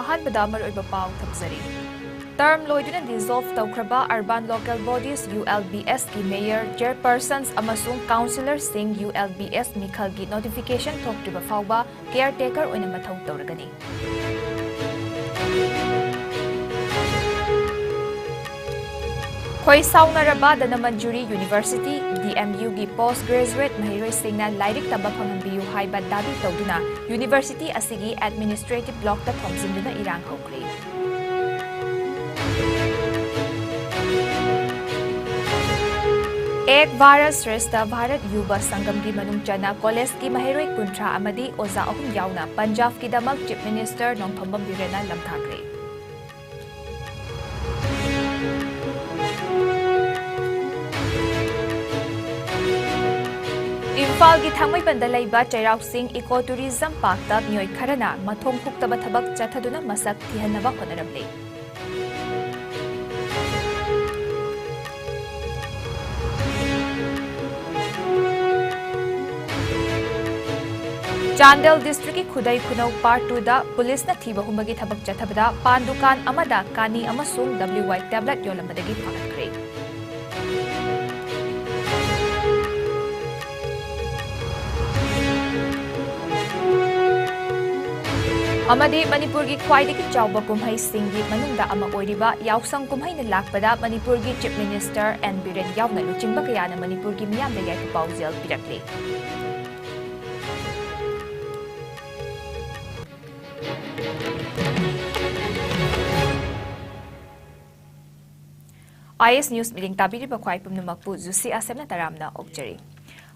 अहनबदा मरुइबा पाव थमजरी टर्म लोइदुना डिसॉल्व तौख्रबा अर्बन लोकल बॉडीज ULBS की मेयर चेयरपर्सन्स अमसुंग काउंसिलर सिंह ULBS मिखल की नोटिफिकेशन थोक्ट्रिबा फाउबा केयरटेकर ओइना मथौ तौरगनी खोई साउनरबा दनमंजुरी यूनिवर्सिटी DMU की पोस्ट ग्रेजुएट महिरोई सिंगना लाइरिक तंबा फंगनबियु हाइबा दाबी तौदुना यूनिवर्सिटी असिगी एडमिनिस्ट्रेटिव ब्लॉक ता थोमजिंदुना इरांग हौख्रे एक भारत श्रेष्ठ भारत युवा संगम की मनुंग चना कॉलेज की महिरोई कुंट्रा अमदी ओजा अहुम यावना पंजाब की दमक चीफ मिनिस्टर नोंथोंबम बिरेना लमथाख्रे इम्फाल की थांगमैपनदा लैबा चैराव सिंह इको टूरिज्म पार्कता मियोय खरना मथोंग हुक्तबा थबक चथदुना मसक थिहनबा होनरमले चांदेल डिस्ट्रिक्ट की खुदाई खुनौ पार्ट 2 दा पुलिस ना थीबा हुंबगी थबक चथबदा पान दुकान अमदा कानी अमसुंग WY टैबलेट योलंबदगी फगतख्रे अमदी मणिपुर की ख्वाइदगी चाउबा कुम्है सिंगी मनुंगदा अमा ओइरिबा याउसंग कुम्हैना लाकपदा मणिपुर की चीफ मिनिस्टर एन बिरेन याउना लुचिंबा कयाना मणिपुर की मियामदा याइफा पाउजेल पिरकले IS न्यूज मीटिंग ताबिरिबा ख्वाइ पुमनमकपु जुसी ASEM ना तरामना ओक्चरी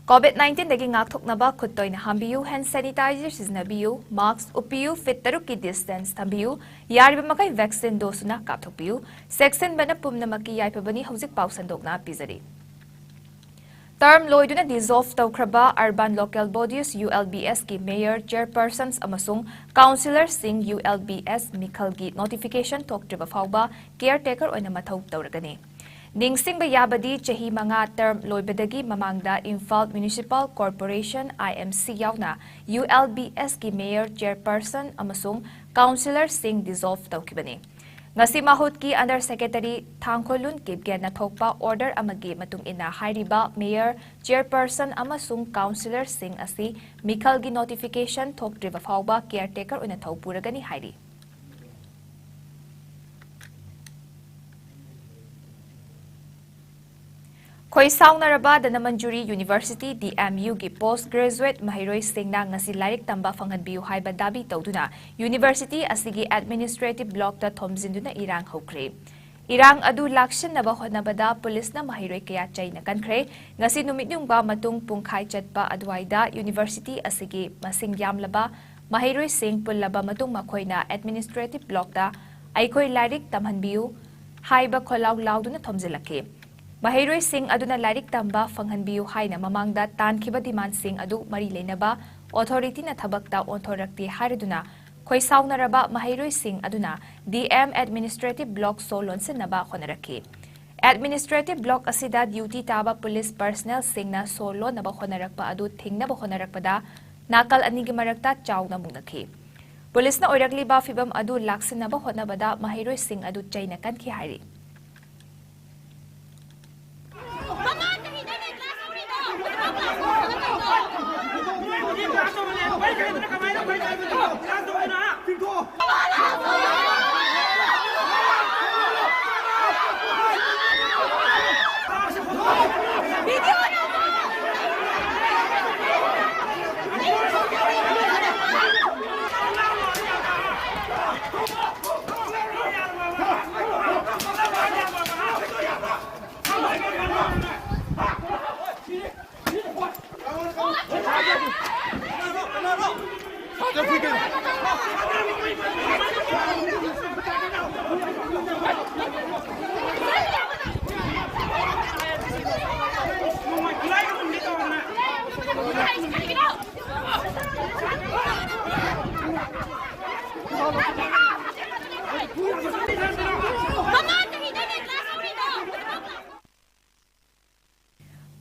COVID-19 दगी ngakthoknaba khuttoina hambiyu hand sanitizer siznabiyu mask upiyu fit taruk ki distance thambiyu yariba makai vaccine dosuna kapthokpiyu section bana pumnamaki yaipabani hojik pau sandokna pizari term loiduna dissolve tawkraba urban local bodies ULBS ki mayor chairpersons amasung councillor sing ULBS mikhal gi notification thoktriba fauba caretaker oina mathau tawragani Ningsingba yabadi chahi manga term loibadagi mamangda Imphal Municipal Corporation IMC yauna ULBS ki mayor chairperson amasung councillor sing dissolve tawkibani ngasi mahut ki under secretary Thangkholun kibgena thokpa order amagi matung ina hairiba mayor chairperson amasung councillor sing asi mikhal gi notification thoktriba fauba caretaker una thopuragani hairi खोई साउनरबा Dhanamanjuri university DMU की post graduate महिरोई सिंगना ngasi lyric तंबा फंगनबियु हाइबा दाबी तौदुना university असिगी एडमिनिस्ट्रेटिव ब्लॉक ता थोमजिंदुना इरांग हौख्रे इरांग अदु लाक्शनबा होनबदा पुलिसना महिरोई कया चैना कनख्रे ngasi नुमितनुंगबा मतुंग पुंखाई चटपा अदवाइदा यूनिवर्सिटी असिगी मसिंग यामलबा महिरोई सिंग पुल्लबा मतुंग मखोइना एडमिनिस्ट्रेटिव ब्लॉक ता आइखोई लाइरिक तमहनबियु हाइबा खोलाउ लाउदुना थोमजिलखे महिरोई सिंह अदुना लाइरिक तंबा फंगनबियु हाइना ममांगदा तानखिबा डिमांड सिंह अदु मरी लेनबा ऑथोरिटी ना थबकता ओंथोरक्ति हारिदुना खोई साउनरबा महिरोई सिंह अदुना DM एडमिनिस्ट्रेटिव ब्लॉक सोलोन सिनबा होनरखे एडमिनिस्ट्रेटिव ब्लॉक असिदा ड्यूटी ताबा पुलिस पर्सनल सिंगना सोलोन नबा होनरकपा अदु थिंगनबा होनरकपदा नाकल अनिगी मरकता चाउना मुनखे पुलिसना ओइरकलिबा फिबम अदु लाक्सिनबा होनबदा महिरोई सिंह अदु चैना कनखि हारि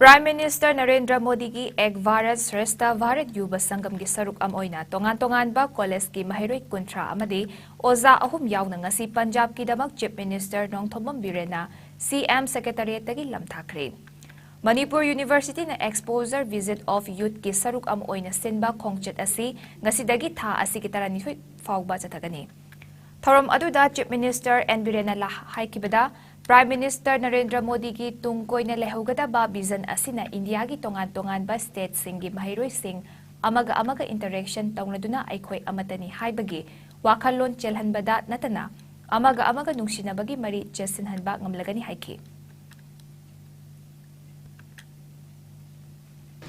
Prime Minister Narendra Modi ki Ek Bharat Shrestha Bharat Yuva Sangam ki saruk am oina tongan ba college ki mahiroi kuntra amadi oza ahum yauna ngasi Punjab ki damak Chief Minister Nongthomam Birena CM Secretariat tagi lamthakre. Manipur University na exposure visit of youth ki saruk am oina sinba khongchet asi ngasi dagi tha asi ki tarani hoi fawba chatagani. Thorom aduda Chief Minister N Birena la haikibada Prime Minister Narendra Modi ki tungkoy na lehugada vision asina India ki tongan ba state singi mahiroi sing amaga interaction taunaduna aikhoy amatani haibagi wakalon chelhanbada natana amaga nungsinabagi mari chesinhanba ngamlagani haiki.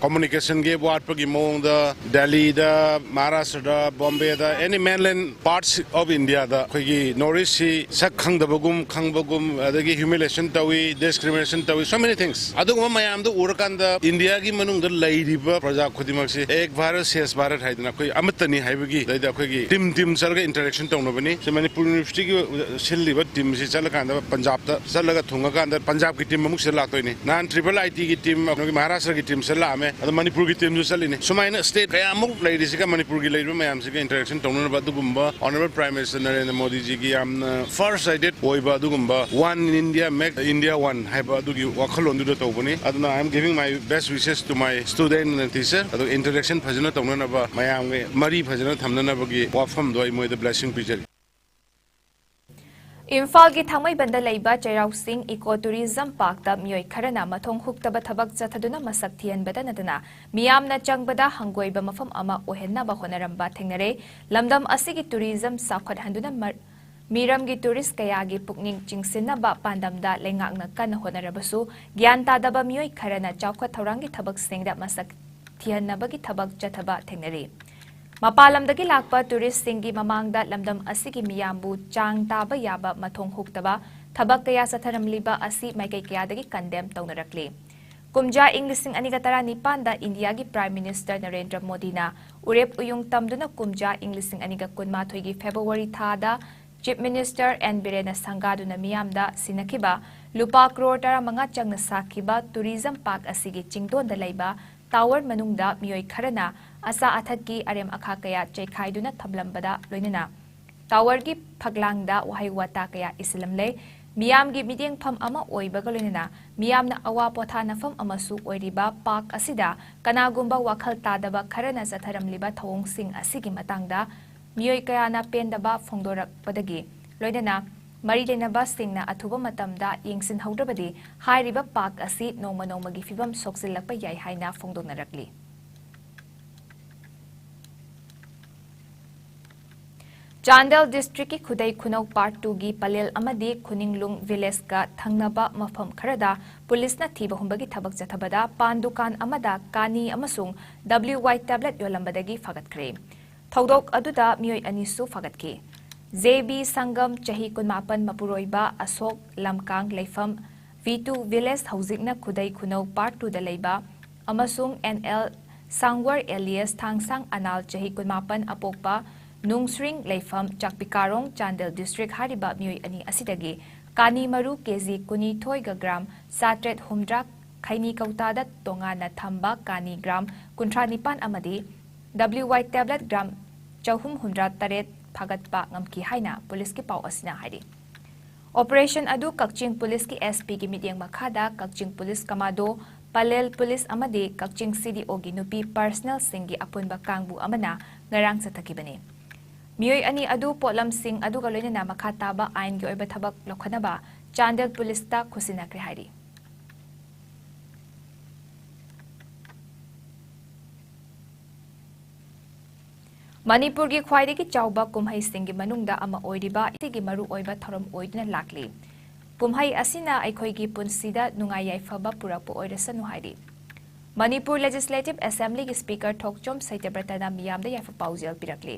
Communication ge wat pagi mong the Delhi the Maharashtra Bombay the any mainland parts of India the khoi Northeast si sak khang da bagum adagi humiliation tawi discrimination tawi so many things aduguma mayam do urakan the India gi manung da lairiba praja khodimak si ek bharat shes bharat haidna khoi amatani haibagi da khoi gi team sarga interaction tawno bani se Manipur University gi silliba team si chalakan da Punjab ta salaga thunga kan da Punjab ki team muk sela toini nan triple IT gi team Maharashtra gi team sela ame Manipur ki team jusali ne sumaina state kaya amuk ladies ka Manipur ki lady mayam se interaction tawna ba dugumba honorable Prime Minister Narendra Modi ji ki am first sided oiba dugumba one in India make India one haiba dugi wakhalon du tawbani aduna I am giving my best wishes to my student and teacher adu interaction phajana tawna ba mayam ge mari phajana thamna na ba gi wafam do I moi the blessing picture Imphal ki thamai banda leiba Chairau Singh Ecotourism Park da mioi kharana mathong huktaba thabak chathaduna masak thian bada nadana miyamna changbada hangoiba mafam ama ohenna ba honaramba thengnare lamdam asigi tourism sakhot handuna miram gi tourist kaya gi pukning chingsinna ba pandamda lengakna kan honarabasu gyan ta daba mioi kharana chawkhat thaurangi thabak singda masak thian nabagi thabak chathaba thengnare Mapalamdagi lakpa tourist singi mamangda lamdam asigi miyambu chang taba yaba mathong huktaba thabak kaya satharamliba asi maikai kayadagi condemn tawnarakli. Kumja Inglising anigatara nipanda India gi Prime Minister Narendra Modi na urep uyung tamduna kumja Inglising aniga kunmathoy gi February thada Chief Minister N Birena Sangaduna miyamda sinakiba lupa crore tara mga changna sakiba tourism park asigi chingdon da laiba Tower manungda mioi kharana asa athaki arem akha kaya chekhaiduna thablambada loinana Tower gi phaglangda wahai wata kaya islamle miyam gi mideng pham ama oibaga loinana miyamna awa pothana pham amasu oiriba park asida kanagumba wakhal tadaba kharana satharamliba thawong sing asigi matangda mioi kaya na pendaba phongdorak padagi loinana Mari Lenaba Singna Athuba Matamda Yingsin Haudrabadi Hai Riba Park Asi Noma Nomagi Fibam Soksilakpa Yai Haina Fongdonarakli. Chandel District ki Khudai Khunau Part 2 gi Palel Amadi Khuninglung Village ka Thangnaba Mafam Kharada Police na thiba humbagi thabak chathabada Pandukan Amada Kani amasung WY tablet yolambadagi fagatkre. Thaudok aduda mioi anisu fagatki. JB Sangam Chahi Kunmapan Mapuroiba Asok Lamkang Leifam V2 Village Hauzikna Khudai Khunau Part 2 da Leiba Amasung NL Sangwar Elias Thangsang Anal Chahi Kunmapan Apokpa Nungsring Leifam Chakpikarong Chandel District Hariba Mioi Ani Asidagi Kani Maru KZ Kuni Toiga Gram Satret Humdrak Khaini Kautada Tongana Thamba Kani Gram Kuntranipan Amadi WY Tablet Gram Chahum Humdrat Taret Phagatpa ngamki haina police ki pau asina hari Operation adu Kakching Police ki SP ki midyang makhada Kakching Police Kamado Palel Police amade Kakching CDO gi nupi personal singi apunba kangbu amana ngarang satakibani Miyoy ani adu potlam sing adu galoy na makhataba ain gi oiba thabak lokhanaba Chandel Police ta khusinakre hari Manipur gi khwaide ki chawba kumhai singi manungda ama oiriba itigi maru oiba thorom oidna lakli kumhai asina aikhoi gi punsida nungai yaifaba purapu oirasanu haidi Manipur Legislative Assembly gi Speaker Thokchom Saitebratana miyamda yaifa paujel pirakli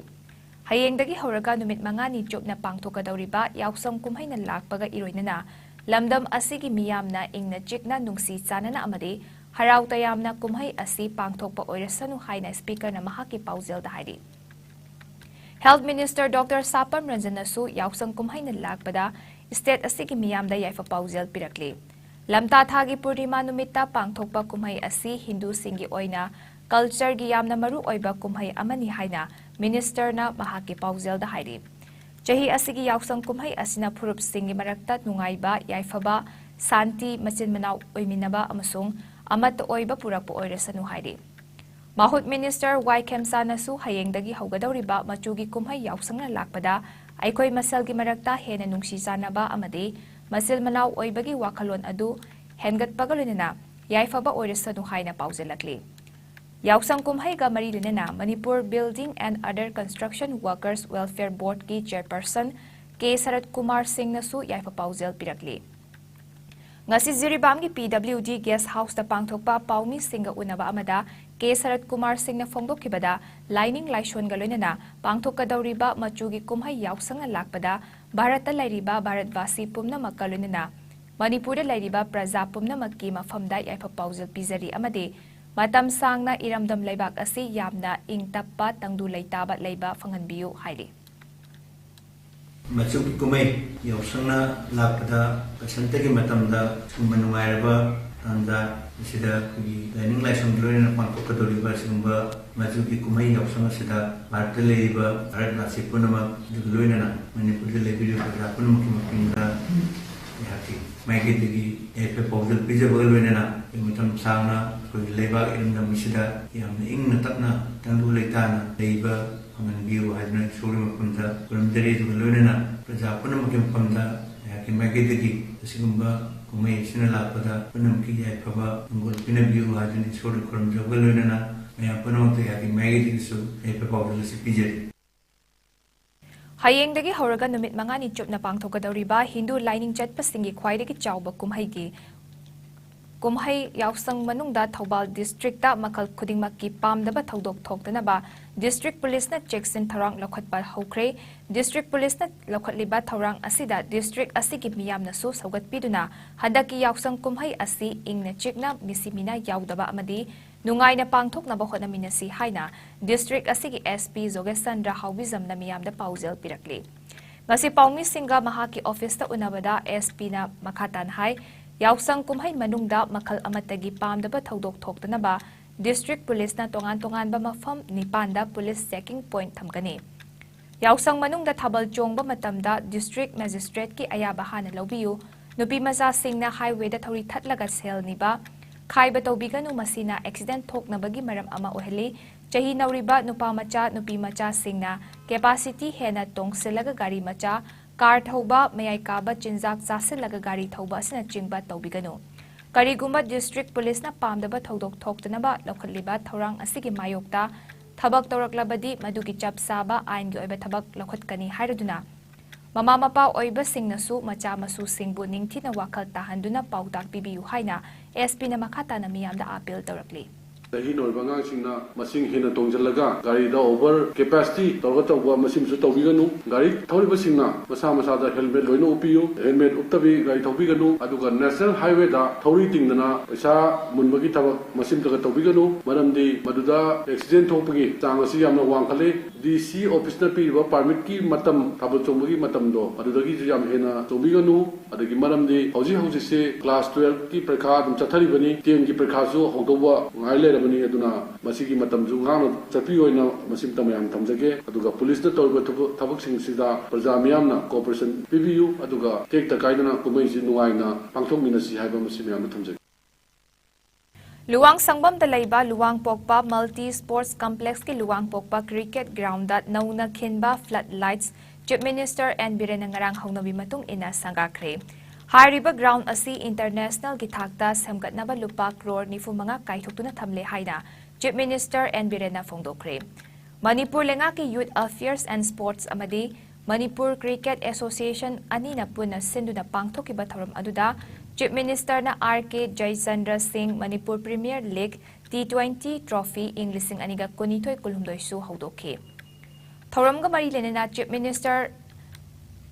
hayengdagi horaga numit mangani chopna pangthokadawriba yausam kumhai na lakpaga iroinana lamdam asigi miyamna ingna chikna nungsi chanana amade harau tayamna kumhai asi pangthokpa oirasanu haina Speaker na mahaki paujel da haidi Health Minister Dr. Sapam Ranjanasu yausang kumhai na lakpada state asigi miyamda yaifa paujel pirakli. lamta thagi purnima numitta pangthokpa kumhai asi Hindu singi oina culture gi yamna maru oiba kumhai amani haina minister na mahaki paujel da hairi chahi asigi yausang kumhai asina phurup singi marakta nungaiba yaifaba santi machin manau oiminaba amasung amat oiba purakpo oiresanu hairi Mahut Minister Y. Kemsanasu hayengdagi haugadawriba machugi kumhai yausangna lakpada aikoi maselgi marakta hena nungsi sanaba amade masil manau oibagi wakalon adu hengatpaga lunena yaifaba oiresanu haina pauzelakli Yausang kumhai ga mari lunena Manipur Building and Other Construction Workers Welfare Board ki chairperson K. Sarat Kumar Singh nasu yaifa pauzel pirakli Ngasi Ziribam ki PWD Guest House ta pangthokpa paumi singa unaba amada K. Sarat Kumar Singh na fongdokibada lining laishon galonena pangthokadawriba machugi kumhai yausanga lakpada Bharata lairiba Bharatvasi pumna makalonena Manipur lairiba praja pumna makki mafamda yaifa paujel pizari amade matam sangna iramdam laibak asi yamna ingtappa tangdu leitaba leiba fanganbiyu hairi Macam kumai yausangna lakpada kasantagi matamda kumanumairaba tanda sida kugi dining license loina pangkokadoriba sumba majuki kumai yausanga sida Bharata leiba Bharatvasi punama loina na Manipur leibiru punama kimakinda yaki maigedigi epe paudal pija bagal loina na matam sangna kugi leiba iramda misida yamna ingna takna tangdu leitana leiba Pangan biu hadna suri mapunta kulam dari itu loina praja punama kimakinda yaki maigedigi sigumba kumai sinala pada punam ki jai phaba ngol pinabiu hadni suri kulam jogal loina na maya punam te yaki maigedigi su epe paudal si pijari Hayengdagi hauraga numit mangani chupna pangthokadawriba Hindu lining chatpasingi khwaidagi chawba kumhai yausang manungda Thobal district ta makal khudingmakki pamdaba thodok thoktanaba district police na checks-in tharang lokhatpa hokre district police na lokhatliba tharang asida district asigi miyamna su saugatpiduna hadaki yausang kumhai asi ingna chikna misimina yaudaba amadi nungaina pangthoknaba honaminasi haina district asigi SP Zogesandra Hawizam na miyamda paujel pirakli ngasi paumi singa mahaki office ta unabada SP na makhatan hai Yausang kumhai manungda makal amatagi pamdaba thodok thoktanaba district police na tongan ba mafam nipanda police checking point thamgani Yausang manungda thabal chongba matamda district magistrate ki ayaba hana lobiyu nupi maza singna highway da thori thatlaga sel niba khaiba tobiganu masina accident thoknabagi maram ama oheli chahi nauriba nupa macha singna capacity hena tongsilaga gari macha car thauba mayai kaba chinjak chasilaga gari thauba asina chingba tobiganu karigumba district police na pamdaba thodok thoktanaba lokhatliba thorang asigi mayokta thabak toraklabadi madugi chapsaba aingi oiba thabak lokhatkani hairaduna mama mapa oiba singnasu macha masu singbu ningthina wakal tahanduna pautak bibiyu haina SP na makhata na miyamda appeal torakli Dahin or bangang singna masing hina tongjalaga gari da over capacity tawga masim su tawbiganu gari thawriba singna masa da helmet loina upiyu helmet uptabi gari thawbiganu aduga national highway da thawri tingdana paisa munbagi thabak masim daga tawbiganu maramdi maduda accident thokpagi chang asi yamna wangkhale DC office na piba permit ki matam thabal chongbagi matam do adudagi yam hena tawbiganu adagi maramdi hauji se class 12 ki parikha dum chathari bani 10 ki parikha su hongtoba ngaile bani aduna masigi matam ju ngam chapi oina masim tamayam thamjage aduga police na tawba thabak sing sida praja miyam na cooperation PBU aduga tek ta kaidana kumai ji nuaina pangthok minasi haiba masim yam thamjage Luang Sangbam Dalaiba Luang Pokpa Multi Sports Complex ki Luang Pokpa Cricket Ground that nauna khinba floodlights Chief Minister and Birena ngarang hongnabi matung ina sangakre Hairiba ground asi international gi thakta semgatnaba lupa crore nifu manga kaithokuna thamle haina Chief Minister and Birena fongdokre Manipur lenga ki Youth Affairs and Sports amadi Manipur Cricket Association anina puna sinduna pangthokiba thoram aduda Chief Minister na RK Jaisandra Singh Manipur Premier League T20 Trophy Inglising aniga kunitoy kulhumdoi su haudokhe Thoramga mari lenena Chief Minister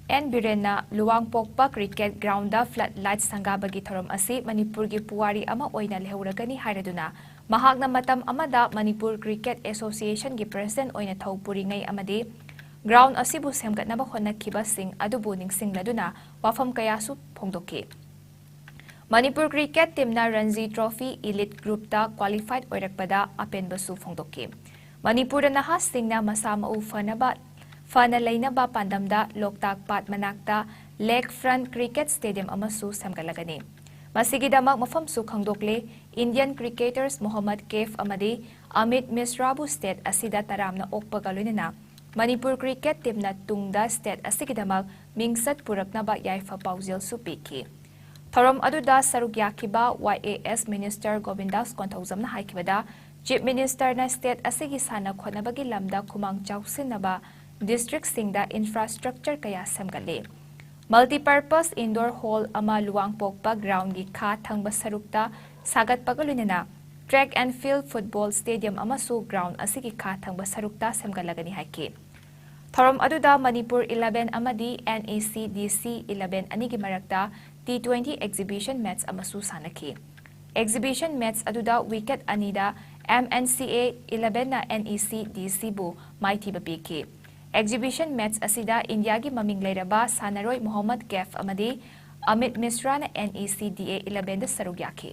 N. Birena Luang Pokpa Cricket Ground da floodlights sangabagi thoram asi Manipur gi puwari ama oina lehuragani hairaduna mahakna matam amada Manipur Cricket Association gi president oina thawpuri ngai amadi ground asibu semgatnaba khonakhiba sing adubu ningsingladuna wafam kayasu phongdokhe Manipur cricket teamna Ranji Trophy Elite Group ta qualified oirakpada apenbasu phongdokki. Manipur naha singna masama u fana lainaba pandamda Loktak Pat manakta Lakefront Cricket Stadium amasu samgalagani. Masigidamak mafam su khangdokle Indian cricketers Mohammad Kaif amadi Amit Misrabu State asida taramna okpaga loinana Manipur cricket teamna tungda state asigidamak mingsat puraknaba yaifa pauzil su piki. Thorom aduda saruk yakiba YAS Minister Govindas Konthozamna haikibada Chief Minister na state asigi sana khonabagi lamda kumang chausinaba district singda infrastructure kaya samgale. Multi-purpose indoor hall ama luwang pokpa ground gi kha thangba sarukta sagat pagalunena track and field football stadium amasu ground asigi kha thangba sarukta samgalagani haiki. Thorom aduda Manipur 11 amadi NACDC 11 anigi marakta T20 exhibition match amasu sanaki. Exhibition match aduda wicket anida MNCA 11 na NACDC bu maiti bapiki. Exhibition match asida India gi maming lairaba Sanaroi Mohammad Kaif amadi Amit Misra na NACDA 11 da sarugyaki.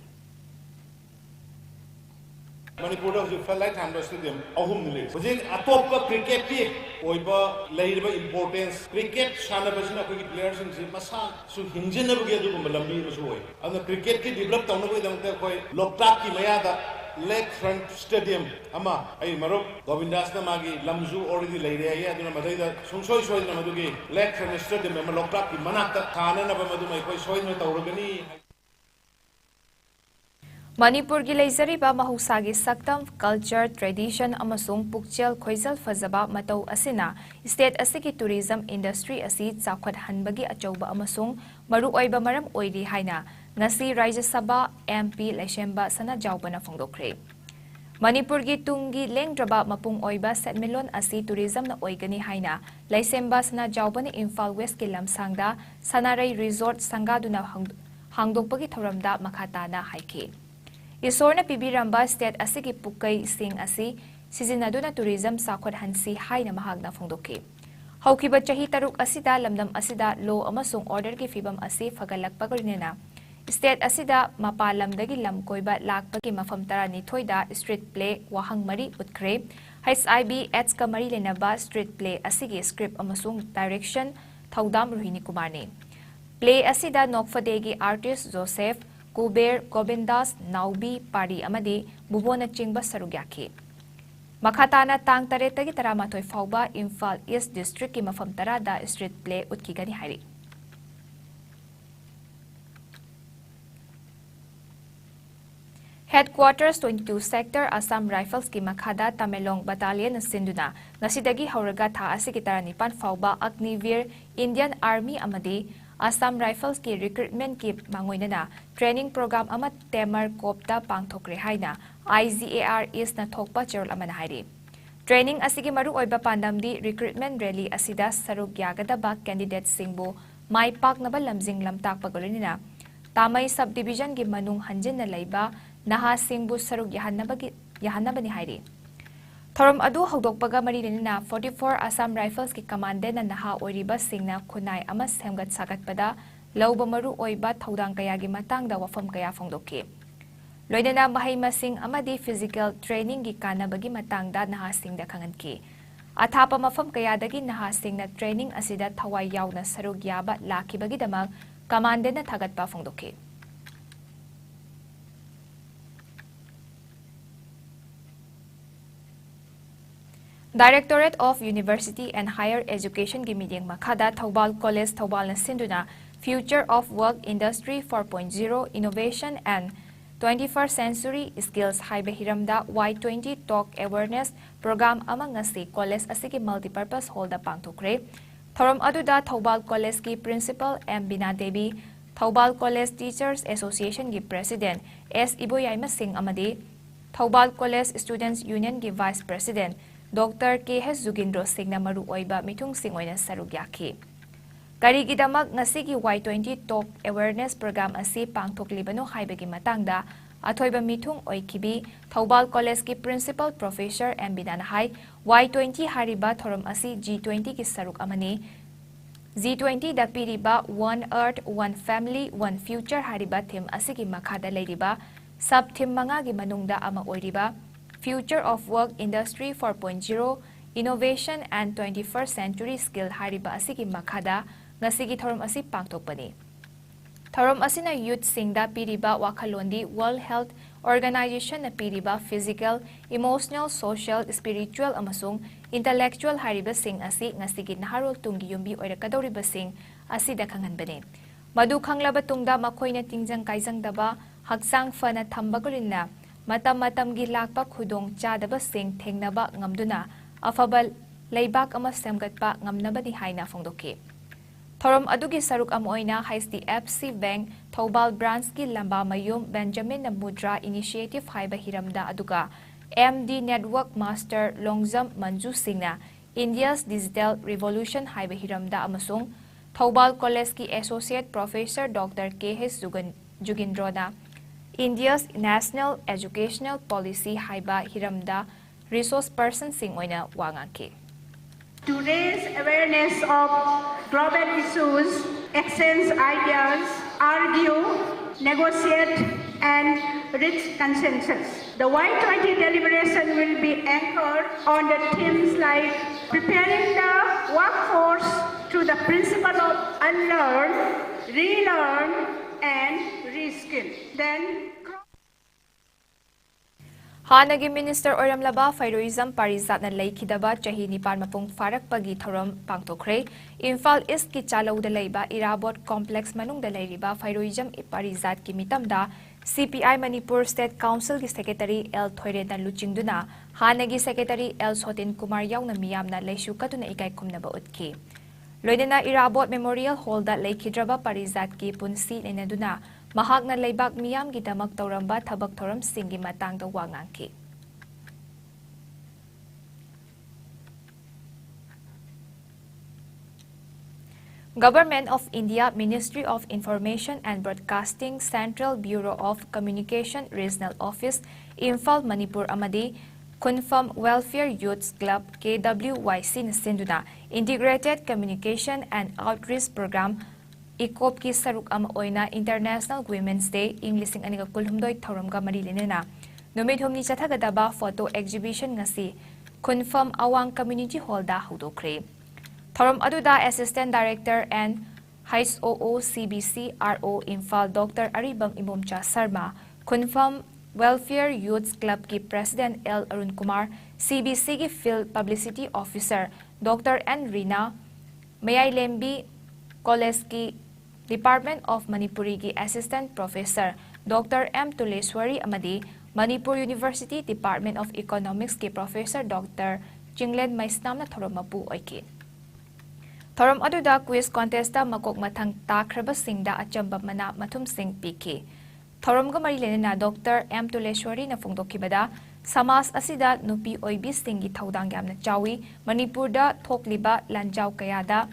Manipur da hujik flight handle stadium ahum nile hujik atop cricket ki oiba lairba importance cricket shana basina ko players sing masa su hinjina buge du lambi su hoy and cricket ki develop tawna ko damte koi Loktak ki maya da Lakefront Stadium ama ai marok Govindas na magi lamzu already laire ai aduna madai da sungsoi soi na madugi Lakefront Stadium ama Loktak ki manakta khana na ba madu mai koi soi na tawrogani. Manipur gi leizariba mahusagi saktam culture tradition amasung pukchel khoizal fazaba matau asina state asigi tourism industry asi chakhwat hanbagi achauba amasung maru oiba maram oiri haina ngasi Rajya Sabha MP Leshemba sana jawbana phongdokre. Manipur gi tungi lengdraba mapung oiba setmelon asi tourism na oigani haina Leshemba sana jawbana Imphal West ki lamsangda Sanarai Resort sangaduna hangdokpagi thoramda makhata na haiki. Isorna pibiramba state asigi pukai sing asi sizinaduna tourism sakhwat hansi haina mahagna phongdoki. Haukiba chahi taruk asida lamdam asida law amasung order ki fibam asi fagalakpa gorinena. State asida mapalamdagi lamkoiba lakpagi mafam tarani thoida street play wahang mari utkre. HIB ads ka mari lenaba street play asigi script amasung direction thaudam Ruhini Kumarni. Play asida nokfadegi artist Joseph Kuber Govindas Naubi Pari amadi Bubona Chingba Sarugyaki. Makhatana tang taretagi taramathoy fauba Imphal East District ki mafam tarada street play utkigani hari. Headquarters 22 Sector Assam Rifles ki makhada Tamelong Battalion na sinduna ngasidagi hauraga tha asigi taranipan fauba Agniveer Indian Army amadi Assam Rifles ki recruitment ki mangoinana training program ama Temar Kopta pangthokre haina IGAR is na thokpa cherol amana hairi. Training asigi maru oiba pandamdi recruitment rally asida saruk yagadaba candidate singbo mai pak naba lamjing lamtak pagolinina Tamai subdivision ki manung hanjin na laiba naha singbu saruk yahanabani hairi. Thorom adu hogdokpaga marinina 44 Assam Rifles ki commandant na naha oiriba singna khunai ama semgat sagatpada lauba maru oiba thaudang kayagi matangda wafam kaya phongdokki. Loinana mahai masing amadi physical training gi kanabagi matangda naha singda khanganki. Athapa mafam kayadagi naha singna training asida thawai yauna saruk yaba lakibagi damag commandant na thagatpa phongdokki. Directorate of University and Higher Education gi meeting makhada Thoubal College Thoubal na sinduna Future of Work Industry 4.0 Innovation and 21st Century Skills haibe hiramda Y20 Talk Awareness Program amang ngasi college asigi multipurpose hall da pangthokre. Thorom aduda Thoubal College ki Principal M Bina Devi, Thoubal College Teachers Association gi President S Iboyayma Singh amadi Thoubal College Students Union gi Vice President Dr. K.H. Zugindro Singh na maru oiba mitung sing oina sarugyaki. Karigidamak ngasigi Y20 Talk Awareness Program asi pangthoklibano haibagi matangda athoiba mitung oikibi Thoubal College ki Principal Professor M. Binanahai Y20 hariba thorom asi G20 ki saruk amani G20 da piriba One Earth, One Family, One Future hariba theme asigi makhada leiriba sub-theme mangagi manungda ama oiriba Future of Work Industry 4.0, Innovation and 21st Century Skill hariba asigi makhada ngasigi thorom asi pangtokpani. Thorom asina youth singda piriba wakalondi World Health Organization na piriba physical, emotional, social, spiritual amasung intellectual hariba sing asi ngasigi naharol tunggi yumbi oirakadoriba sing asida khanganbani. Madu khanglaba tungda makoina tingjang kaijang daba haksang fana thambagulina matam-matamgi lakpa khudong chadaba sing thengnaba ngamduna afabal leibak ama semgatpa ngamnabani haina phongdoki. Thorom adugi saruk amoina HDFC Bank Thobal Branch ki lamba mayum Benjamin na Mudra Initiative haiba hiramda aduga MD Network Master Longjam Manju Singna India's Digital Revolution haiba hiramda amasung Thobal College ki Associate Professor Dr. KH Jugindrona India's National Educational Policy haiba hiramda resource person sing oina wangangki. To raise awareness of global issues, exchange ideas, argue, negotiate, and reach consensus. The Y20 deliberation will be anchored on the themes like preparing the workforce through the principle of unlearn, relearn, and reskill. Then Hanagi Minister Oramlaba Fairoizam Parizat na Laikidaba Chahi Nipan Mapung Farak Pagi Thorom Pangtokre Imphal East ki Chalaw da Laiba Irabot Complex Manung da Lairiba Fairoizam Parizat ki mitamda CPI Manipur State Council ki Secretary L Thoire na Luchingduna Hanagi Secretary L Sotin Kumar Yaw na miyam na Laishu Katuna Ikay Kumnaba Utki Loidena Irabot Memorial Hall da Laikidraba Parizat ki Punsi Nenaduna Mahak na laibak miyam gidamak tauramba thabak thoram singi matangda wangangki. Government of India Ministry of Information and Broadcasting Central Bureau of Communication Regional Office Imphal Manipur amadi Kunfam Welfare Youth Club KWYC na sinduna Integrated Communication and Outreach Program Ikop ki saruk ama oina International Women's Day Inglising aniga kulhumdoi thoramga marilinena numid humni chathagadaba photo exhibition ngasi Kunfam Awang Community Hall da hudokre thoram aduda Assistant Director and HOO CBC RO Imphal Dr. Aribam Imomcha Sarma Kunfam Welfare Youth Club ki President L Arun Kumar CBC ki Field Publicity Officer Dr. N Rina Mayai Lembi College ki Department of Manipuri ki Assistant Professor Dr. M. Tuleswari amadi Manipur University Department of Economics ki Professor Dr. Jinglen Maisnam na thorom mapu oiki. Thorom aduda quiz contest da makok mathang takraba singda achamba mana mathum sing piki. Thorom ga marilene na Dr. M. Tuleswari na phongdokibada Samas asida nupi oibi singi thaudang yamna chawi Manipur da thokliba lanjaw kayada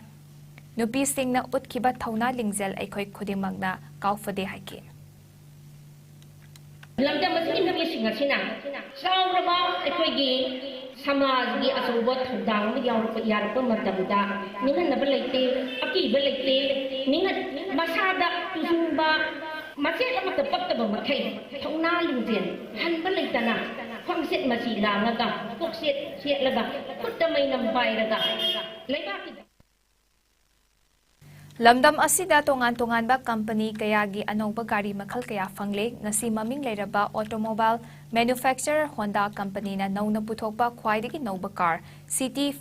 Nupi sing na utkiba thauna lingzel aikoi khudimagna kaufade haike. Lamda masih nupi sing asina. Sauraba aikoi gi samaj gi asoba thaudang mi yarpa matamda ninga nabalaite aki balaite ninga masada tusumba masih ama tapakta ba makai thauna lingzel han balaitana phangset masi langaga kokset set laga kuttamai nambai laga leibaki Lamdam asida tongan-tongan ba company kayagi anong gari makhal kaya fangle ngasi maming leiraba automobile manufacturer Honda company na nauna puthok ba khwaidagi nauba car City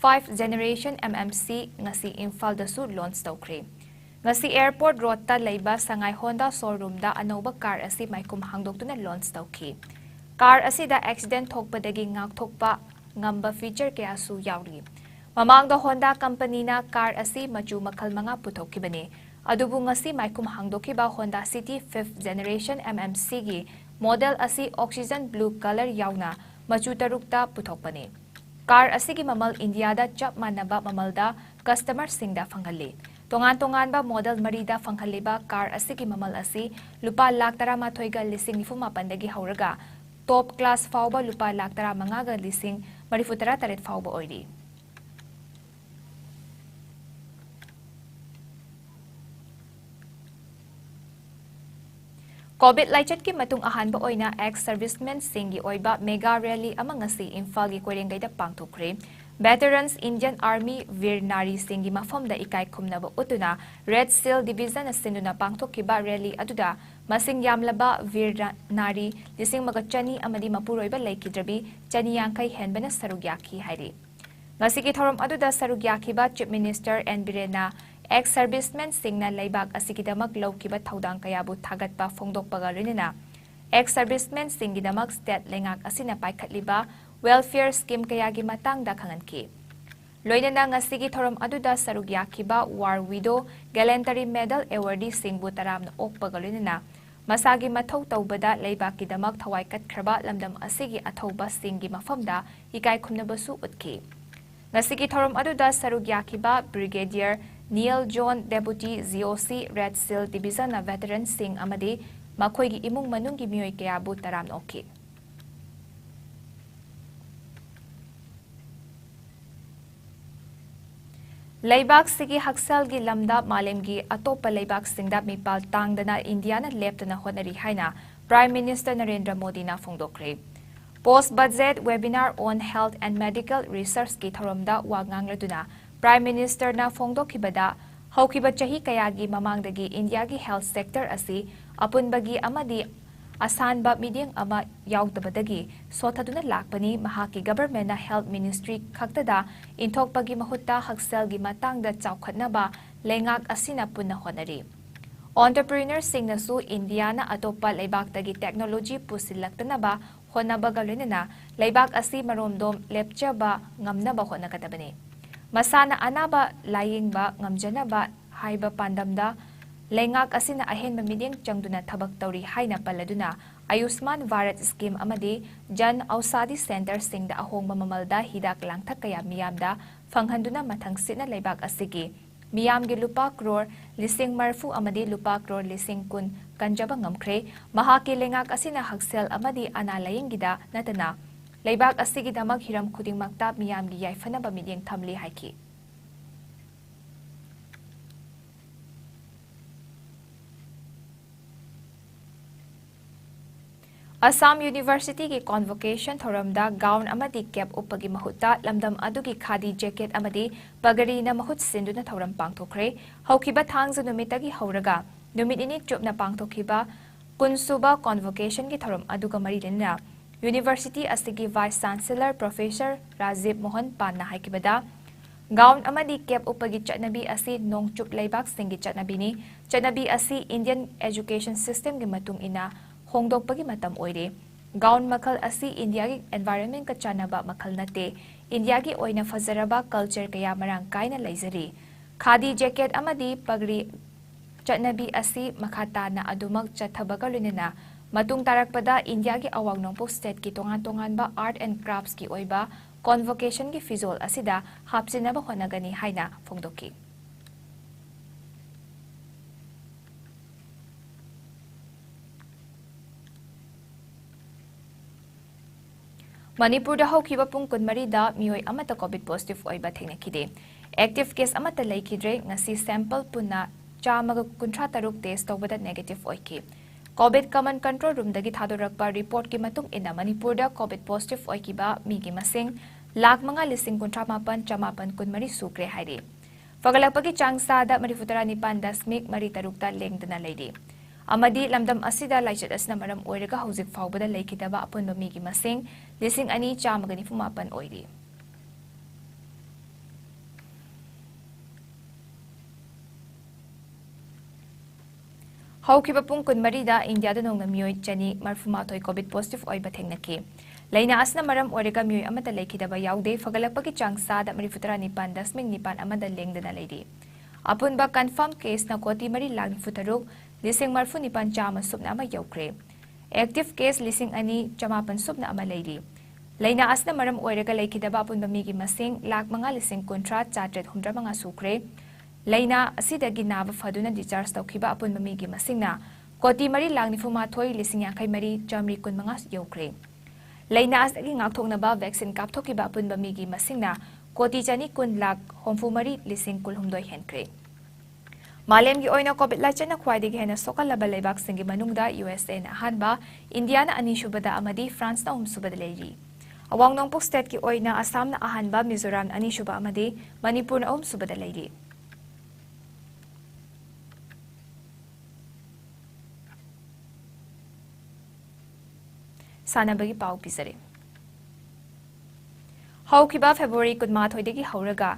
5 Generation MMC ngasi Imphal da su launch tawkre. Ngasi airport road ta leiba sangay Honda showroom da anong car asi maikum hangdoktuna launch tawki. Car asida accident thokpadagi ngak thokpa ngamba feature kaya su yawri. Mamang da Honda company na car asi machu makhal mga puthokibani adubu ngasi maikum hangdokiba Honda City 5th Generation MMC gi model asi oxygen blue color yauna machu tarukta puthokpani car asi gi mamal India da chap manaba mamalda customer singda fanghali tongan ba model marida fanghaliba car asi gi mamal asi lupa lakh tara mathoiga lising nifuma pandagi hauraga top class fauba lupa lakh tara mangaga lising marifutara taret fauba oiri COVID laichꯠꯀꯤ ꯃꯇꯨꯡ ꯑꯍꯥꯟꯕ ꯑꯣꯏꯅ ex servicemen-ꯁꯤꯡꯒꯤ ꯑꯣꯏꯕ mega rally ꯑꯃ ꯉꯁꯤ ꯏꯝꯐꯥꯜꯒꯤ ꯀꯣꯏꯔꯦꯡꯒꯩꯗ ꯄꯥꯡꯊꯣꯛꯈ꯭ꯔꯦ꯫ Veterans Indian Army ꯚꯤꯔ ꯅꯥꯔꯤꯁꯤꯡꯒꯤ ꯃꯐꯝꯗ ꯏꯀꯥꯏ ꯈꯨꯝꯅꯕ ꯎꯠꯇꯨꯅ ꯔꯦꯗ ꯁꯤꯜ ꯗꯤꯚꯤꯖꯟꯅ ꯁꯤꯟꯗꯨꯅ ꯄꯥꯡꯊꯣꯛꯈꯤꯕ ꯔꯦꯂꯤ ꯑꯗꯨꯗ ꯃꯁꯤꯡ ꯌꯥꯝꯂꯕ ꯚꯤꯔ ꯅꯥꯔꯤ 1,200 ꯑꯃꯗꯤ ꯃꯄꯨꯔꯣꯏꯕ ꯂꯩꯈꯤꯗ꯭ꯔꯕꯤ 250 ꯍꯦꯟꯕꯅ ꯁꯔꯨꯛ ꯌꯥꯈꯤ ꯍꯥꯏꯔꯤ꯫ ꯉꯁꯤꯒꯤ ꯊꯧꯔꯝ ꯑꯗꯨꯗ ꯁꯔꯨꯛ ꯌꯥꯈꯤꯕ ꯆꯤꯞ ꯃꯤꯅꯤꯁꯇꯔ ꯑꯦꯟ ꯕꯤꯔꯦꯟꯅ ex servicemen-ꯁꯤꯡꯅ ꯂꯩꯕꯥꯛ ꯑꯁꯤꯒꯤꯗꯃꯛ ꯂꯧꯈꯤꯕ ꯊꯧꯗꯥꯡ ꯀꯌꯥꯕꯨ ꯊꯥꯒꯠꯄ ꯐꯣꯡꯗꯣꯛꯄꯒ ꯂꯣꯏꯅꯅ ex servicemen-ꯁꯤꯡꯒꯤꯗꯃꯛ ꯁ꯭ꯇꯦꯠ ꯂꯩꯉꯥꯛ ꯑꯁꯤꯅ ꯄꯥꯏꯈꯠꯂꯤꯕ ꯋꯦꯜꯐꯤꯌꯔ ꯁ꯭ꯀꯤꯝ ꯀꯌꯥꯒꯤ ꯃꯇꯥꯡꯗ ꯈꯪꯍꯟꯈꯤ꯫ ꯂꯣꯏꯅꯅ ꯉꯁꯤꯒꯤ ꯊꯧꯔꯝ ꯑꯗꯨꯗ ꯁꯔꯨꯛ ꯌꯥꯈꯤꯕ ꯋꯥꯔ ꯋꯤꯗꯣ ꯒꯦꯂꯦꯟꯇꯔꯤ ꯃꯦꯗꯜ ꯑꯦꯋꯥꯔꯗꯤꯁꯤꯡꯕꯨ ꯇꯔꯥꯝꯅ ꯑꯣꯛꯄꯒ ꯂꯣꯏꯅꯅ ꯃꯁꯥꯒꯤ ꯃꯊꯧ ꯇꯧꯕꯗ ꯂꯩꯕꯥꯛꯀꯤꯗꯃꯛ ꯊꯋꯥꯏ ꯀꯠꯈ꯭ꯔꯕ ꯂꯝꯗꯝ ꯑꯁꯤꯒꯤ ꯑꯊꯧꯕꯁꯤꯡꯒꯤ ꯃꯐꯝꯗ ꯏꯀꯥꯏ ꯈꯨꯝꯅꯕꯁꯨ ꯎꯠꯈꯤ꯫ ꯉꯁꯤꯒꯤ ꯊꯧꯔꯝ ꯑꯗꯨꯗ ꯁꯔꯨꯛ ꯌꯥꯈꯤꯕ ꯕ꯭ꯔꯤꯒꯦꯗꯤꯌꯔ ꯅꯤꯌꯜ ꯖꯣꯟ ꯗꯦꯄꯨꯇꯤ GOC ꯔꯦꯗ ꯁꯤꯜ ꯗꯤꯚꯤꯖꯟꯅ ꯚꯦꯇꯔꯟꯁꯤꯡ ꯑꯃꯗꯤ ꯃꯈꯣꯏꯒꯤ ꯏꯃꯨꯡ ꯃꯅꯨꯡꯒꯤ ꯃꯤꯑꯣꯏ ꯀꯌꯥꯕꯨ ꯇꯔꯥꯝꯅ ꯑꯣꯛꯈꯤ꯫ ꯂꯩꯕꯥꯛꯁꯤꯒꯤ ꯍꯛꯁꯦꯜꯒꯤ ꯂꯝꯗ ꯃꯥꯂꯦꯝꯒꯤ ꯑꯇꯣꯞꯄ ꯂꯩꯕꯥꯛꯁꯤꯡꯗ ꯃꯤꯄꯥꯜ ꯇꯥꯡꯗꯅ ꯏꯟꯗꯤꯌꯥꯅ ꯂꯦꯞꯇꯅ ꯍꯣꯠꯅꯔꯤ ꯍꯥꯏꯅ ꯄ꯭ꯔꯥꯏꯝ ꯃꯤꯅꯤꯁꯇꯔ ꯅꯔꯦꯟꯗ꯭ꯔ ꯃꯣꯗꯤꯅ ꯐꯣꯡꯗꯣꯛꯈ꯭ꯔꯦ꯫ ꯄꯣꯁꯠ ꯕꯖꯦꯠ ꯋꯦꯕꯤꯅꯥꯔ ꯑꯣꯟ ꯍꯦꯜꯊ ꯑꯦꯟड ꯃꯦꯗꯤꯀꯦꯜ ꯔꯤꯁꯔꯆꯀꯤ ꯊꯧꯔꯝꯗ ꯋꯥ ꯉꯥꯡꯂꯗꯨꯅ ꯄ꯭ꯔꯥꯏꯝ ꯃꯤꯅꯤꯁꯇꯔꯅ ꯐꯣꯡꯗꯣꯛꯈꯤꯕꯗ ꯍꯧꯈꯤꯕ ꯆꯍꯤ ꯀꯌꯥꯒꯤ ꯃꯃꯥꯡꯗꯒꯤ ꯏꯟꯗꯤꯌꯥꯒꯤ ꯍꯦꯜꯊ ꯁꯦꯛꯇꯔ ꯑꯁꯤ ꯑꯄꯨꯟꯕꯒꯤ ꯑꯃꯗꯤ ꯑꯁꯥꯟꯕ ꯃꯤꯠꯌꯦꯡ ꯑꯃ ꯌꯥꯎꯗꯕꯗꯒꯤ ꯁꯣꯊꯗꯨꯅ ꯂꯥꯛꯄꯅꯤ꯫ ꯃꯍꯥꯛꯀꯤ ꯒꯚꯔꯟꯃꯦꯟꯠꯅ ꯍꯦꯜꯊ ꯃꯤꯅꯤꯁꯇ꯭ꯔꯤ ꯈꯛꯇꯗ ꯏꯟꯊꯣꯛꯄꯒꯤ ꯃꯍꯨꯠꯇ ꯍꯛꯁꯦꯜꯒꯤ ꯃꯇꯥꯡꯗ ꯆꯥꯎꯈꯠꯅꯕ ꯂꯩꯉꯥꯛ ꯑꯁꯤꯅ ꯄꯨꯟꯅ ꯍꯣꯠꯅꯔꯤ꯫ ꯑꯣꯟꯇꯔꯄ꯭ꯔꯤꯅꯔꯁꯤꯡꯅꯁꯨ ꯏꯟꯗꯤꯌꯥꯅ ꯑꯇꯣꯞꯄ ꯂꯩꯕꯥꯛꯇꯒꯤ ꯇꯦꯛꯅꯣꯂꯣꯖꯤ ꯄꯨꯁꯤꯜꯂꯛꯇꯅꯕ ꯍꯣꯠꯅꯕꯒ ꯂꯣꯏꯅꯅ ꯂꯩꯕꯥꯛ ꯑꯁꯤ ꯃꯔꯣꯝꯗꯣꯝ ꯂꯦꯞꯆꯕ ꯉꯝꯅꯕ ꯍꯣꯠꯅꯒꯗꯕꯅꯤ꯫ ꯃꯁꯥꯅ ꯑꯅꯥꯕ ꯂꯥꯌꯦꯡꯕ ꯉꯝꯖꯅꯕ ꯍꯥꯏꯕ ꯄꯥꯟꯗꯝꯗ ꯂꯩꯉꯥꯛ ꯑꯁꯤꯅ ꯑꯍꯦꯟꯕ ꯃꯤꯠꯌꯦꯡ ꯆꯪꯗꯨꯅ ꯊꯕꯛ ꯇꯧꯔꯤ ꯍꯥꯏꯅ ꯄꯜꯂꯗꯨꯅ ꯑꯌꯨꯁꯃꯥꯟ ꯚꯥꯔꯠ ꯁ꯭ꯀꯤꯝ ꯑꯃꯗꯤ ꯖꯟ ꯑꯧꯁꯥꯗꯤ ꯁꯦꯟꯇꯔꯁꯤꯡꯗ ꯑꯍꯣꯡꯕ ꯃꯃꯜꯗ ꯍꯤꯗꯥꯛ ꯂꯥꯡꯊꯛ ꯀꯌా ꯃꯤꯌꯥꯝꯗ ꯐꯪꯍꯟꯗꯨꯅ ꯃꯊꯪꯁꯤꯠꯅ ꯂꯩꯕꯥꯛ ꯑꯁꯤꯒꯤ ꯃꯤꯌꯥꯝꯒꯤ ꯂꯨꯄꯥ ꯀ꯭ꯔꯣꯔ 40,000 ꯑꯃꯗꯤ ꯂꯨꯄꯥ ꯀ꯭ꯔꯣꯔ 10,000 ꯀꯟꯖꯕ ꯉꯝꯈ꯭ꯔꯦ꯫ ꯃꯍꯥꯛꯀꯤ ꯂꯩꯉꯥꯛ ꯑꯁꯤꯅ ꯍꯛꯁꯦꯜ ꯑꯃꯗꯤ ꯑꯅꯥ ꯂꯥꯌꯦꯡꯒꯤꯗ ꯅꯠꯇꯅ ꯂꯩꯕꯥꯛ ꯑꯁꯤꯒꯤꯗꯃꯛ ꯍꯤꯔꯝ ꯈꯨꯗꯤꯡꯃꯛꯇ ꯃꯤꯌꯥꯝꯒꯤ ꯌꯥꯏꯐꯅꯕ ꯃꯤꯠꯌꯦꯡ ꯊꯝꯂꯤ ꯍꯥꯏꯈꯤ꯫ ꯑꯁꯥꯝ ꯌꯨꯅꯤꯚꯔꯁꯤꯇꯤꯒꯤ ꯀꯣꯟꯚꯣꯀꯦꯁꯟ ꯊꯧꯔꯝꯗ ꯒꯥꯎꯟ ꯑꯃꯗꯤ ꯀꯦꯞ ꯎꯞꯄꯒꯤ ꯃꯍꯨꯠꯇ ꯂꯝꯗꯝ ꯑꯗꯨꯒꯤ ꯈꯥꯗꯤ ꯖꯦꯀꯦꯠ ꯑꯃꯗꯤ ꯄꯒꯔꯤꯅ ꯃꯍꯨꯠ ꯁꯤꯟꯗꯨꯅ ꯊꯧꯔꯝ ꯄꯥꯡꯊꯣꯛꯈ꯭ꯔꯦ꯫ ꯍꯧꯈꯤꯕ ꯊꯥꯡꯖ ꯅꯨꯃꯤꯠꯇꯒꯤ ꯍꯧꯔꯒ ꯅꯨꯃꯤꯠ 2 ꯆꯨꯞꯅ ꯄꯥꯡꯊꯣꯛꯈꯤꯕ 10ꯁꯨꯕ ꯀꯣꯟꯚꯣꯀꯦꯁꯟꯒꯤ ꯊꯧꯔꯝ ꯑꯗꯨꯒ ꯃꯔꯤ ꯂꯩꯅꯅ ꯌꯨꯅꯤꯚꯔꯁꯤꯇꯤ ꯑꯁꯤꯒꯤ vice chancellor professor Rajiv Mohan ꯄꯥꯟꯅ ꯍꯥꯏꯈꯤꯕꯗ ꯒꯥꯎꯟ ꯑꯃꯗꯤ ꯀꯦꯞ ꯎꯞꯄꯒꯤ ꯆꯠꯅꯕꯤ ꯑꯁꯤ ꯅꯣꯡꯆꯨꯞ ꯂꯩꯕꯥꯛꯁꯤꯡꯒꯤ ꯆꯠꯅꯕꯤꯅꯤ꯫ ꯆꯠꯅꯕꯤ ꯑꯁꯤ ꯏꯟꯗꯤꯌꯟ ꯑꯦꯖꯨꯀꯦꯁꯟ ꯁꯤꯁꯇꯦꯝꯒꯤ ꯃꯇꯨꯡ ꯏꯟꯅ ꯍꯣꯡꯗꯣꯛꯄꯒꯤ ꯃꯇꯝ ꯑꯣꯏꯔꯦ꯫ ꯒꯥꯎꯟ ꯃꯈꯜ ꯑꯁꯤ ꯏꯟꯗꯤꯌꯥꯒꯤ ꯑꯦꯟꯚꯥꯏꯔꯟꯃꯦꯟꯠꯀ ꯆꯥꯟꯅꯕ ꯃꯈꯜ ꯅꯠꯇꯦ꯫ ꯏꯟꯗꯤꯌꯥꯒꯤ ꯑꯣꯏꯅ ꯐꯖꯔꯕ ꯀꯜꯆꯔ ꯀꯌꯥ ꯃꯔꯥꯡ ꯀꯥꯏꯅ ꯂꯩꯖꯔꯤ꯫ ꯈꯥꯗꯤ ꯖꯦꯀꯦꯠ ꯑꯃꯗꯤ ꯄꯒꯔꯤ ꯆꯠꯅꯕꯤ ꯑꯁꯤ ꯃꯈꯥ ꯇꯥꯅ ꯑꯗꯨꯃꯛ ꯆꯠꯊꯕꯒ ꯂꯣꯏꯅꯅ ꯃꯇꯨꯡ ꯇꯥꯔꯛꯄꯗ ꯏꯟꯗꯤꯌꯥꯒꯤ ꯑꯋꯥꯡ ꯅꯣꯡꯄꯣꯛ ꯁ꯭ꯇꯦꯠꯀꯤ ꯇꯣꯉꯥꯟ-ꯇꯣꯉꯥꯟꯕ ꯑꯥꯔꯠ ꯑꯦꯟড ꯀ꯭ꯔꯥꯐꯠꯁꯀꯤ ꯑꯣꯏꯕ ꯀꯣꯟꯚꯣꯀꯦꯁꯟꯒꯤ ꯐꯤꯖꯣꯜ ꯑꯁꯤꯗ ꯍꯥꯞꯆꯤꯟꯅꯕ ꯍꯣꯠꯅꯒꯅꯤ ꯍꯥꯏꯅ ꯐꯣꯡꯗꯣꯛꯈꯤ꯫ ꯃꯅꯤꯄꯨꯔꯗ ꯍꯧꯈꯤꯕ ꯄꯨꯡ 24ꯗ ꯃꯤꯑꯣꯏ ꯑꯃꯠꯇ ꯀꯣꯚꯤꯗ ꯄꯣꯖꯤꯇꯤꯚ ꯑꯣꯏꯕ ꯊꯦꯡꯅꯈꯤꯗꯦ꯫ ꯑꯦꯛꯇꯤꯚ ꯀꯦꯁ ꯑꯃꯠꯇ ꯂꯩꯈꯤꯗ꯭ꯔꯦ꯫ ꯉꯁꯤ ꯁꯦꯝꯄꯜ ꯄꯨꯟꯅ 153 ꯇꯦꯁꯠ ꯇꯧꯕꯗ ꯅꯦꯒꯦꯇꯤꯚ ꯑꯣꯏꯈꯤ꯫ ꯀꯣꯚꯤꯗ ꯀꯃꯟ ꯀꯟꯇ꯭ꯔꯣꯜ ꯔꯨꯝꯗꯒꯤ ꯊꯥꯗꯣꯔꯛꯄ ꯔꯤꯄꯣꯔꯠꯀꯤ ꯃꯇꯨꯡ ꯏꯟꯅ ꯃꯅꯤꯄꯨꯔꯗ ꯀꯣꯚꯤꯗ ꯄꯣꯖꯤꯇꯤꯚ ꯑꯣꯏꯈꯤꯕ ꯃꯤꯒꯤ ꯃꯁꯤꯡ 5,58,923 ꯁꯨꯈ꯭ꯔꯦ ꯍꯥꯏꯔꯤ꯫ ꯐꯒꯠꯂꯛꯄꯒꯤ ꯆꯥꯡ ꯆꯥꯗ 49.36ꯗ ꯂꯦꯡꯗꯅ ꯂꯩꯔꯤ꯫ ꯑꯃꯗꯤ ꯂꯝꯗꯝ ꯑꯁꯤꯗ ꯂꯥꯏꯆꯠ ꯑꯁꯤꯅ ꯃꯔꯝ ꯑꯣꯏꯔꯒ ꯍꯧꯖꯤꯛ ꯐꯥꯎꯕꯗ ꯂꯩꯈꯤꯗꯕ ꯑꯄꯨꯟꯕ ꯃꯤꯒꯤ ꯃꯁꯤꯡ 2,194 ꯑꯣꯏꯔꯤ꯫ ꯍꯧꯈꯤꯕ ꯄꯨꯡ 24ꯗ ꯏꯟꯗꯤꯌꯥꯗ ꯅꯧꯅ ꯃꯤꯑꯣꯏ 238 ꯀꯣꯚꯤꯗ ꯄꯣꯖꯤꯇꯤꯚ ꯑꯣꯏꯕ ꯊꯦꯡꯅꯈꯤ꯫ ꯂꯩꯅꯥ ꯑꯁꯤꯅ ꯃꯔꯝ ꯑꯣꯏꯔꯒ ꯃꯤꯑꯣꯏ ꯑꯃꯠꯇ ꯂꯩꯈꯤꯗꯕ ꯌꯥꯎꯗꯦ꯫ ꯐꯒꯠꯂꯛꯄꯒꯤ ꯆꯥꯡ ꯆꯥꯗ 49.91ꯗ ꯂꯦꯡꯗꯅ ꯂꯩꯔꯤ꯫ ꯑꯄꯨꯟꯕ ꯀꯟꯐꯥꯔꯝ ꯀꯦꯁꯅ 3,94,069 ꯁꯨꯞꯅ ꯑꯃ ꯌꯧꯈ꯭ꯔꯦ꯫ ꯑꯦꯛꯇꯤꯚ ꯀꯦꯁ 2,000 ꯁꯨꯞꯅ ꯑꯃ ꯂꯩꯔꯤ꯫ ꯂꯩꯅꯥ ꯑꯁꯤꯅ ꯃꯔꯝ ꯑꯣꯏꯔꯒ ꯂꯩꯈꯤꯗꯕ ꯑꯄꯨꯟꯕ ꯃꯤꯒꯤ ꯃꯁꯤꯡ 5,19,935 ꯁꯨꯈ꯭ꯔꯦ꯫ ꯂꯩꯅꯥ ꯑꯁꯤꯗꯒꯤ ꯅꯥꯕ ꯐꯗꯨꯅ ꯗꯤꯁꯆꯥꯔꯖ ꯇꯧꯈꯤꯕ ꯑꯄꯨꯟꯕ ꯃꯤꯒꯤ ꯃꯁꯤꯡꯅ 3,94,53,325 ꯌꯧꯈ꯭ꯔꯦ꯫ ꯂꯩꯅꯥ ꯑꯁꯤꯗꯒꯤ ꯉꯥꯛꯊꯣꯛꯅꯕ ꯚꯦꯛꯁꯤꯟ ꯀꯥꯞꯊꯣꯛꯈꯤꯕ ꯑꯄꯨꯟꯕ ꯃꯤꯒꯤ ꯃꯁꯤꯡꯅ 2,1,60,63,000 ꯍꯦꯟꯈ꯭ꯔꯦ꯫ Malemgi oina COVID-19 na khwaidigi hena sokalaba leibaksingi manungda USA na ahanba, India na anisubada amadi France na umsubada leiri. Awang nongpok state ki oina Assam na ahanba, Mizoram na anisuba amadi Manipur na umsubada leiri. Sanabagi pau pisare. Haukiba February kudmathoidagi hauraga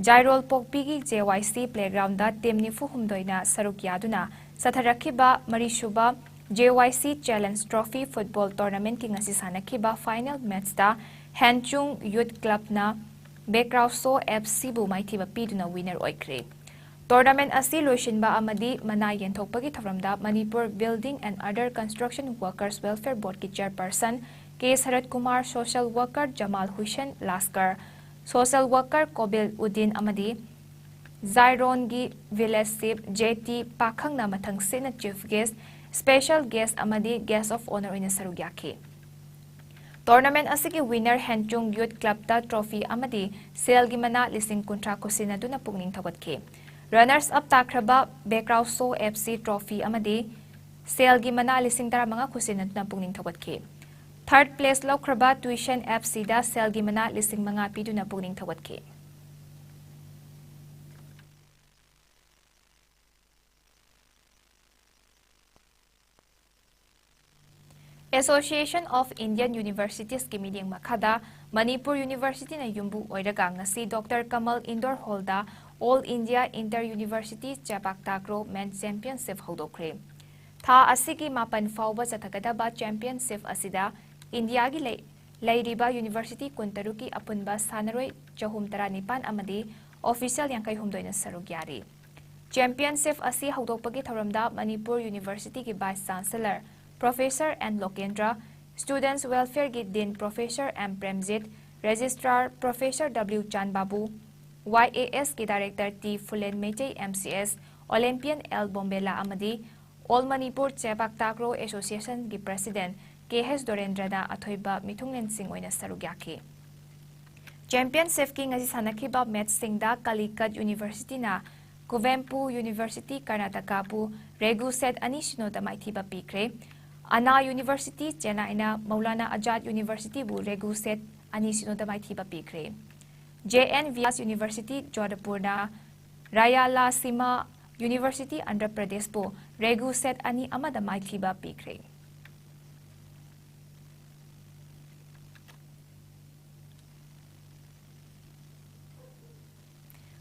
Jairol Pokpigi JYC Playground da team nifu humdoina saruk yaduna satharakhiba marisuba JYC Challenge Trophy Football Tournament ki ngasi sanakiba final match da Hanchung Youth Club na Bekrauso FC bu maithiba piduna winner oikre. Tournament asi loishinba amadi mana yenthokpagi tharamda Manipur Building and Other Construction Workers Welfare Board ki chairperson K. Sarat Kumar, Social Worker Jamal Hussain Laskar, Social Worker Kobil Udin Amadi, Zairongi Village Sip JT Pakhang na mathang sina Chief Guest, Special Guest Amadi Guest of Honor in Sarugyaki. Tournament asigi winner Hanchung Youth Club ta trophy Amadi, Selgi Mana lising kontra ko sina duna pugning tawatke. Runners up takraba Bekrauso FC trophy Amadi, Selgi Mana lising tara mga kusina duna pugning tawatke. Third place Laukraba Tuition FC da Selgi Mana lising mga pidu na pugning tawatke. Association of Indian Universities ki meeting makada Manipur University na yumbu oiraga ngasi Dr. Kamal Indoor Hall da All India Inter-University Chapak Takraw Men's Championship hodokre. Tha asigi mapan fawba sa tagadaba championship asida India gi Lairiba University Kuntaruki Apunba Sanaroi Chahum Taranipan Amadi Official Yankai Humdoina Sarugyari. Championship asi Haudopagi Tharamda Manipur University ki Vice Chancellor Professor N. Lokendra, Students Welfare gi Dean Professor M. Premjit, Registrar Professor W. Chan Babu, YAS ki Director T. Fulen Mejai MCS, Olympian L. Bombela Amadi, All Manipur Chepak Takraw Association ki President KH Dorendrada Athoiba Mithunglen Singh oina sarugyaki. Championship ki ngasi sanakiba match singda Calicut University na Kuvempu University Karnataka bu regu set ani sinoda maithiba pikre. Anna University Chennai na Maulana Azad University bu regu set ani sinoda maithiba pikre. JNVS University Jodhpur na Rayala Sima University Andhra Pradesh bu regu set ani amada maithiba pikre.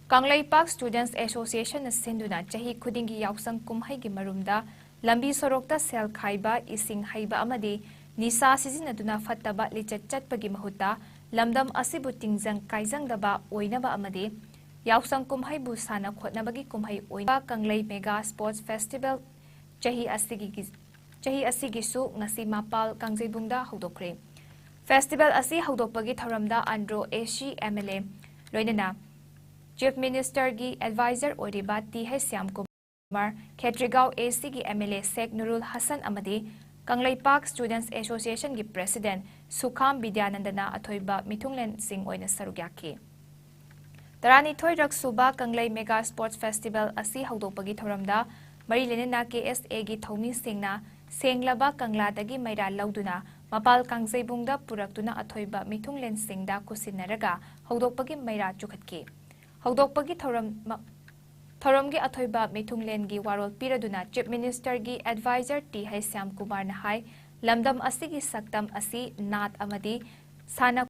Kanglaipak Students Association na sinduna chahi khudingi yausang kumhai gi marumda lambi sorokta sel khaiba ising haiba amadi nisa sizinaduna fattaba lichat pagi mahuta lamdam asibu tingjang kaijang daba oinaba amadi yausang kumhai bu sana khotnabagi kumhai oina Kanglai Mega Sports Festival chahi asigi su ngasi mapal Kangjaibungda hodokre. Festival asi hodokpagi tharamda Andro AC MLA loinana Chief Minister gi Advisor Oriba T.H. Syam Kumar, Khetrigao AC gi MLA Sheikh Nurul Hassan Amadi, Kanglaipak Students Association gi President Sukham Bidyanandana Athoiba Mithunglen Singh oina sarugyaki. Tarani Thoi Raksuba Kanglai Mega Sports Festival asi haudopagi thoramda Marilenena KSA gi Thomi Singna Senglaba Kangladagi Maira Lauduna Mapal Kangjaibungda Puraktuna Athoiba Mithunglen Singhda kusinaraga haudopagi Maira chukhatki. Haudokpagi thoramgi athoiba Mithunglen gi warol piraduna Chief Minister gi Advisor T.H. Syam Kumar na hai lamdam asigi saktam asi nat amadi sana